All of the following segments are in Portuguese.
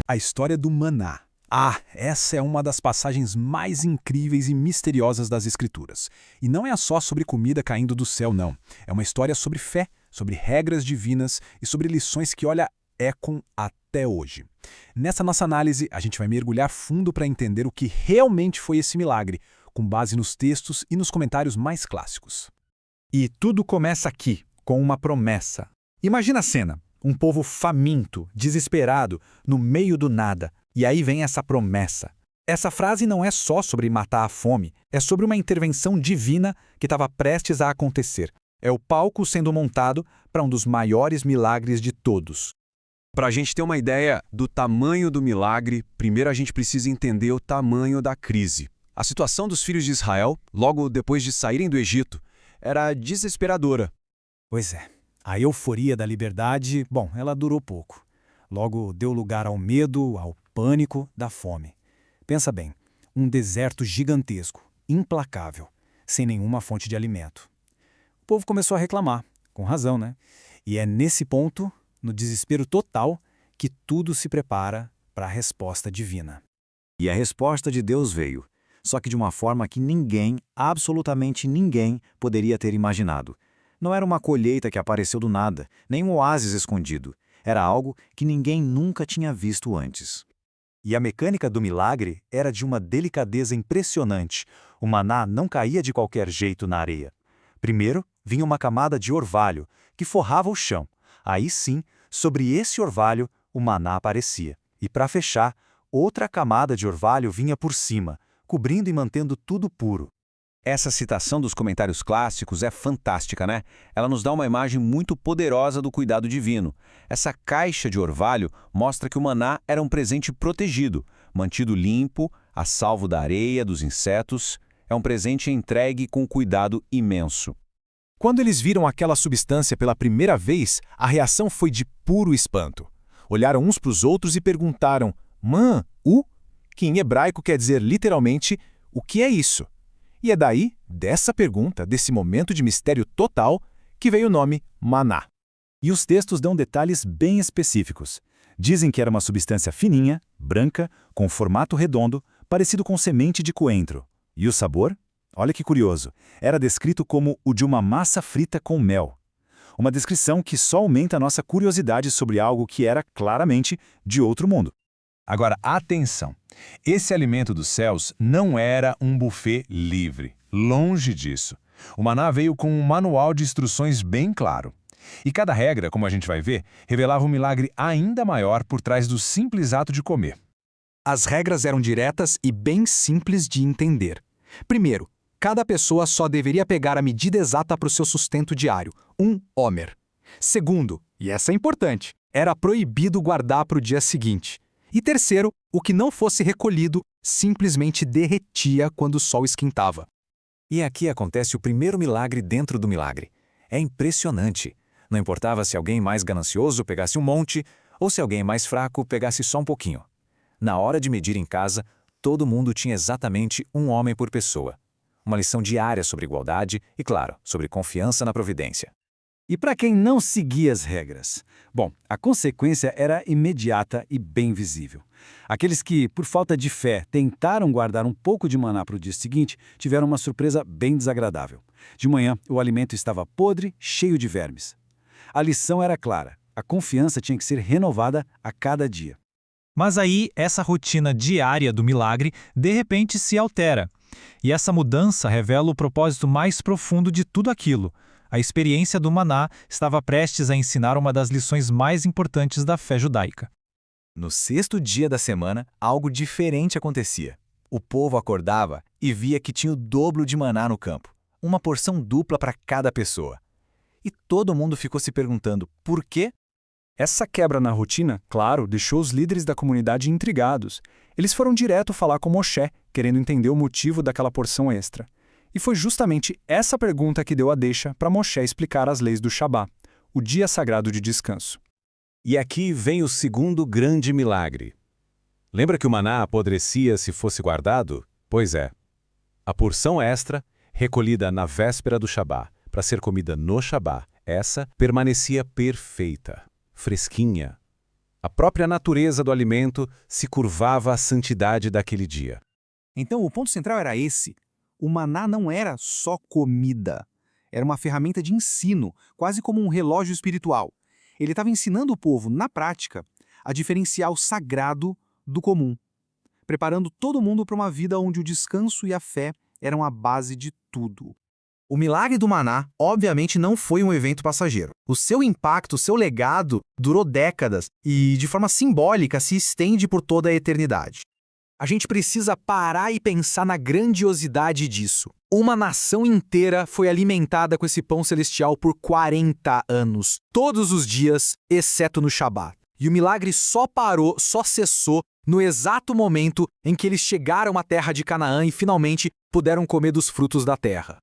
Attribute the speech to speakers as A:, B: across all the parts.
A: A história do maná. Essa é uma das passagens mais incríveis e misteriosas das Escrituras. E não é só sobre comida caindo do céu, não. É uma história sobre fé, sobre regras divinas e sobre lições que, ecam até hoje. Nessa nossa análise, a gente vai mergulhar fundo para entender o que realmente foi esse milagre, com base nos textos e nos comentários mais clássicos.
B: E tudo começa aqui, com uma promessa. Imagina a cena. Um povo faminto, desesperado, no meio do nada. E aí vem essa promessa. Essa frase não é só sobre matar a fome, é sobre uma intervenção divina que estava prestes a acontecer. É o palco sendo montado para um dos maiores milagres de todos.
C: Para a gente ter uma ideia do tamanho do milagre, primeiro a gente precisa entender o tamanho da crise. A situação dos filhos de Israel, logo depois de saírem do Egito, era desesperadora.
A: Pois é. A euforia da liberdade, ela durou pouco. Logo deu lugar ao medo, ao pânico da fome. Pensa bem, um deserto gigantesco, implacável, sem nenhuma fonte de alimento. O povo começou a reclamar, com razão, né? E é nesse ponto, no desespero total, que tudo se prepara para a resposta divina.
D: E a resposta de Deus veio, só que de uma forma que ninguém, absolutamente ninguém, poderia ter imaginado. Não era uma colheita que apareceu do nada, nem um oásis escondido. Era algo que ninguém nunca tinha visto antes. E a mecânica do milagre era de uma delicadeza impressionante. O maná não caía de qualquer jeito na areia. Primeiro, vinha uma camada de orvalho, que forrava o chão. Aí sim, sobre esse orvalho, o maná aparecia. E para fechar, outra camada de orvalho vinha por cima, cobrindo e mantendo tudo puro.
C: Essa citação dos comentários clássicos é fantástica, né? Ela nos dá uma imagem muito poderosa do cuidado divino. Essa caixa de orvalho mostra que o maná era um presente protegido, mantido limpo, a salvo da areia, dos insetos. É um presente entregue com cuidado imenso.
E: Quando eles viram aquela substância pela primeira vez, a reação foi de puro espanto. Olharam uns para os outros e perguntaram, que em hebraico quer dizer literalmente, o que é isso? E é daí, dessa pergunta, desse momento de mistério total, que veio o nome maná.
B: E os textos dão detalhes bem específicos. Dizem que era uma substância fininha, branca, com formato redondo, parecido com semente de coentro. E o sabor? Olha que curioso, era descrito como o de uma massa frita com mel. Uma descrição que só aumenta a nossa curiosidade sobre algo que era, claramente, de outro mundo.
E: Agora, atenção! Esse alimento dos céus não era um buffet livre. Longe disso. O maná veio com um manual de instruções bem claro. E cada regra, como a gente vai ver, revelava um milagre ainda maior por trás do simples ato de comer.
B: As regras eram diretas e bem simples de entender. Primeiro, cada pessoa só deveria pegar a medida exata para o seu sustento diário, 1 homer. Segundo, e essa é importante, era proibido guardar para o dia seguinte. E terceiro, o que não fosse recolhido simplesmente derretia quando o sol esquentava.
D: E aqui acontece o primeiro milagre dentro do milagre. É impressionante. Não importava se alguém mais ganancioso pegasse um monte ou se alguém mais fraco pegasse só um pouquinho. Na hora de medir em casa, todo mundo tinha exatamente 1 homem por pessoa. Uma lição diária sobre igualdade e, claro, sobre confiança na providência.
B: E para quem não seguia as regras? Bom, a consequência era imediata e bem visível. Aqueles que, por falta de fé, tentaram guardar um pouco de maná para o dia seguinte, tiveram uma surpresa bem desagradável. De manhã, o alimento estava podre, cheio de vermes. A lição era clara, a confiança tinha que ser renovada a cada dia.
F: Mas aí, essa rotina diária do milagre, de repente se altera. E essa mudança revela o propósito mais profundo de tudo aquilo. A experiência do maná estava prestes a ensinar uma das lições mais importantes da fé judaica.
D: No 6º dia da semana, algo diferente acontecia. O povo acordava e via que tinha o dobro de maná no campo, uma porção dupla para cada pessoa. E todo mundo ficou se perguntando por quê?
B: Essa quebra na rotina, claro, deixou os líderes da comunidade intrigados. Eles foram direto falar com Moshe, querendo entender o motivo daquela porção extra. E foi justamente essa pergunta que deu a deixa para Moshe explicar as leis do Shabá, o dia sagrado de descanso.
G: E aqui vem o segundo grande milagre. Lembra que o maná apodrecia se fosse guardado? Pois é. A porção extra recolhida na véspera do Shabá, para ser comida no Shabá. Essa permanecia perfeita, fresquinha. A própria natureza do alimento se curvava à santidade daquele dia.
H: Então, o ponto central era esse. O maná não era só comida. Era uma ferramenta de ensino, quase como um relógio espiritual. Ele estava ensinando o povo, na prática, a diferenciar o sagrado do comum, preparando todo mundo para uma vida onde o descanso e a fé eram a base de tudo. O milagre do maná, obviamente, não foi um evento passageiro. O seu impacto, o seu legado, durou décadas e, de forma simbólica, se estende por toda a eternidade. A gente precisa parar e pensar na grandiosidade disso. Uma nação inteira foi alimentada com esse pão celestial por 40 anos, todos os dias, exceto no Shabat. E o milagre só parou, só cessou, no exato momento em que eles chegaram à terra de Canaã e finalmente puderam comer dos frutos da terra.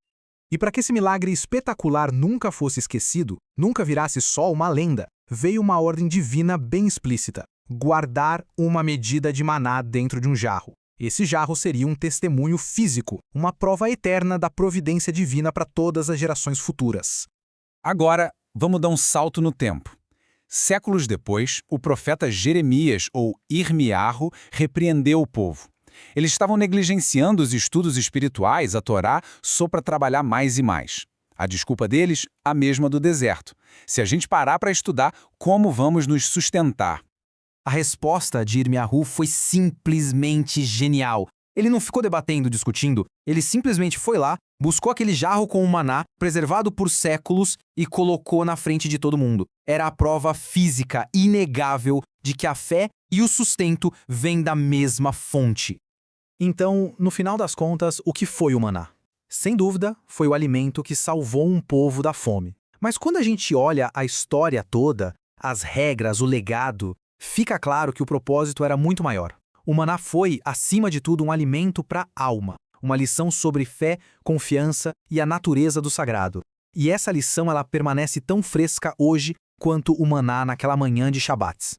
H: E para que esse milagre espetacular nunca fosse esquecido, nunca virasse só uma lenda, veio uma ordem divina bem explícita: guardar uma medida de maná dentro de um jarro. Esse jarro seria um testemunho físico, uma prova eterna da providência divina para todas as gerações futuras.
B: Agora, vamos dar um salto no tempo. Séculos depois, o profeta Jeremias, ou Irmiarro, repreendeu o povo. Eles estavam negligenciando os estudos espirituais, a Torá, só para trabalhar mais e mais. A desculpa deles, a mesma do deserto. Se a gente parar para estudar, como vamos nos sustentar?
H: A resposta de Irmiarru foi simplesmente genial. Ele não ficou debatendo, discutindo, ele simplesmente foi lá, buscou aquele jarro com o maná, preservado por séculos, e colocou na frente de todo mundo. Era a prova física inegável de que a fé e o sustento vêm da mesma fonte. Então, no final das contas, o que foi o maná? Sem dúvida, foi o alimento que salvou um povo da fome. Mas quando a gente olha a história toda, as regras, o legado, fica claro que o propósito era muito maior. O maná foi, acima de tudo, um alimento para a alma, uma lição sobre fé, confiança e a natureza do sagrado. E essa lição ela permanece tão fresca hoje quanto o maná naquela manhã de Shabat.